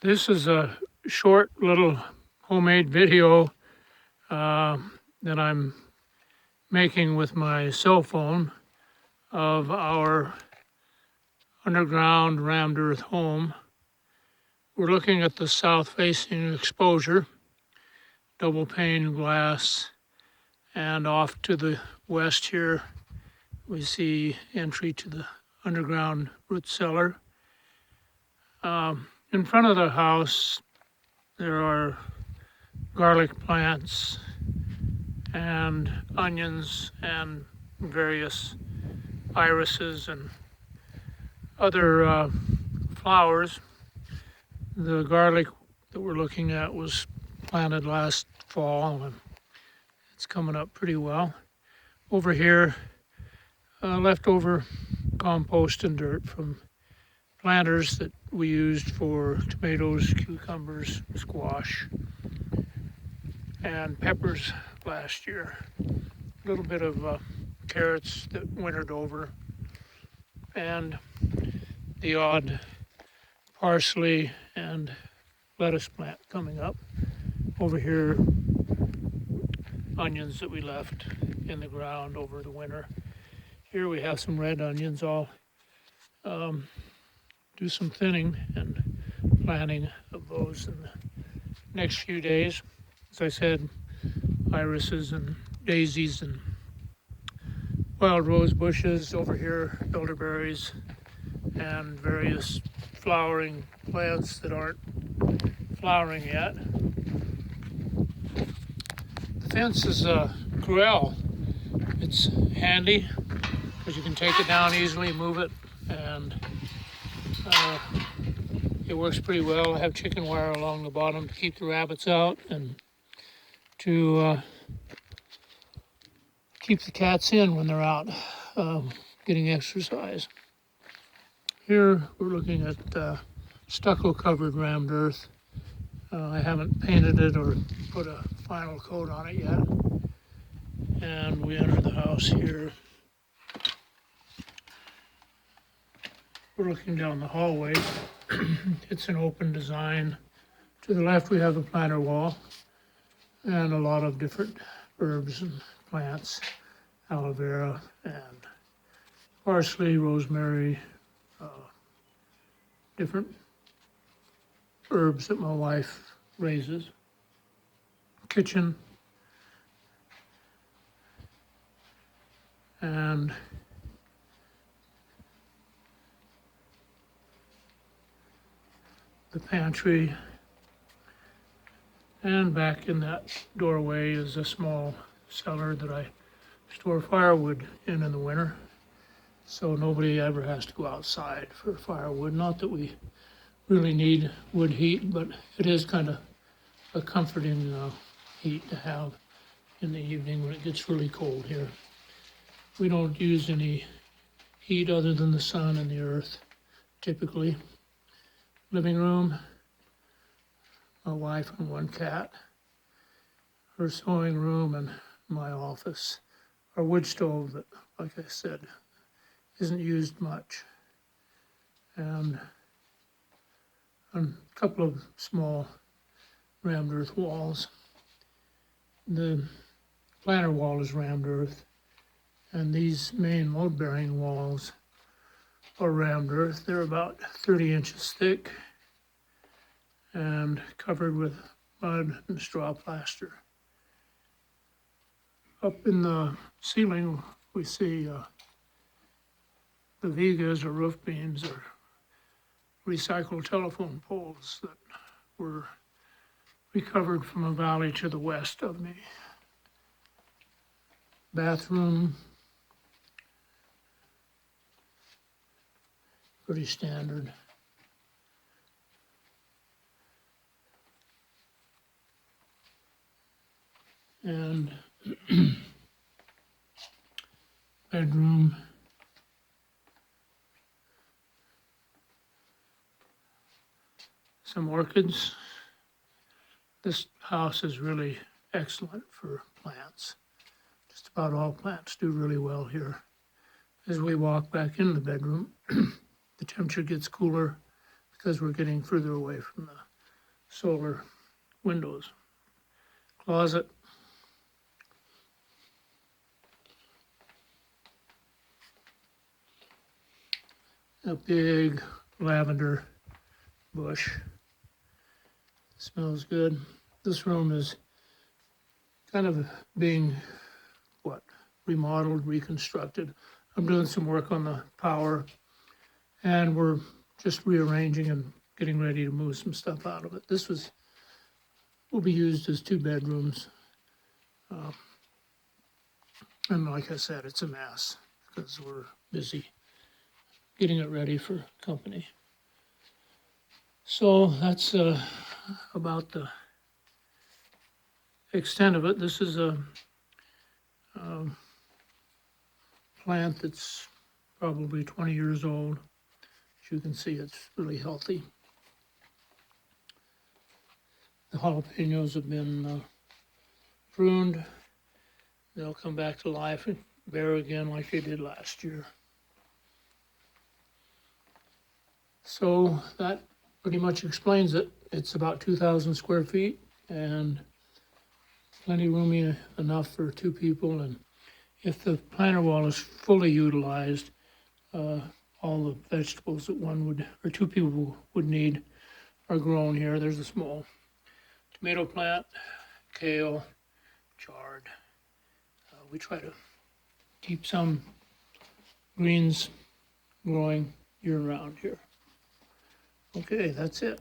This is a short little homemade video uh, that I'm making with my cell phone of our underground rammed earth home. We're looking at the south facing exposure, double pane glass, and off to the west here we see entry to the underground root cellar. In front of the house there are garlic plants and onions and various irises and other flowers. The garlic that we're looking at was planted last fall and it's coming up pretty well. Over here, leftover compost and dirt from planters that we used for tomatoes, cucumbers, squash, and peppers last year. A little bit of carrots that wintered over, and the odd parsley and lettuce plant coming up. Over here, onions that we left in the ground over the winter. Here we have some red onions. I'll do some thinning and planting of those in the next few days. As I said, irises and daisies and wild rose bushes over here, elderberries, and various flowering plants that aren't flowering yet. The fence is a corral. It's handy because you can take it down easily, move it, and it works pretty well. I have chicken wire along the bottom to keep the rabbits out and to keep the cats in when they're out getting exercise. Here we're looking at stucco covered rammed earth. I haven't painted it or put a final coat on it yet. And we enter the house here. We're looking down the hallway. It's an open design. To the left we have the planter wall and a lot of different herbs and plants, aloe vera and parsley, rosemary, different herbs that my wife raises. Kitchen, and the pantry, and back in that doorway is a small cellar that I store firewood in the winter, so nobody ever has to go outside for firewood. Not that we really need wood heat, but it is kind of a comforting heat to have in the evening when it gets really cold here. We don't use any heat other than the sun and the earth, typically. Living room, my wife and one cat. Her sewing room and my office. Our wood stove that, like I said, isn't used much. And a couple of small rammed earth walls. The planter wall is rammed earth, and these main load-bearing walls are rammed earth. They're about 30 inches thick and covered with mud and straw plaster. Up in the ceiling, we see the vigas or roof beams or recycled telephone poles that were recovered from a valley to the west of me. Bathroom, pretty standard. And bedroom, some orchids. This house is really excellent for plants. Just about all plants do really well here. As we walk back into the bedroom, the temperature gets cooler because we're getting further away from the solar windows. Closet. A big lavender bush. Smells good. This room is kind of being, remodeled, reconstructed. I'm doing some work on the power, and we're just rearranging and getting ready to move some stuff out of it. This will be used as 2 bedrooms. And like I said, it's a mess because we're busy getting it ready for company. So that's about the extent of it. This is a plant that's probably 20 years old. As you can see, it's really healthy. The jalapenos have been pruned. They'll come back to life and bear again like they did last year. So that pretty much explains it. It's about 2,000 square feet and plenty roomy enough for 2 people. And if the planter wall is fully utilized, all the vegetables that 2 people would need are grown here. There's a small tomato plant, kale, chard. We try to keep some greens growing year round here. Okay, that's it.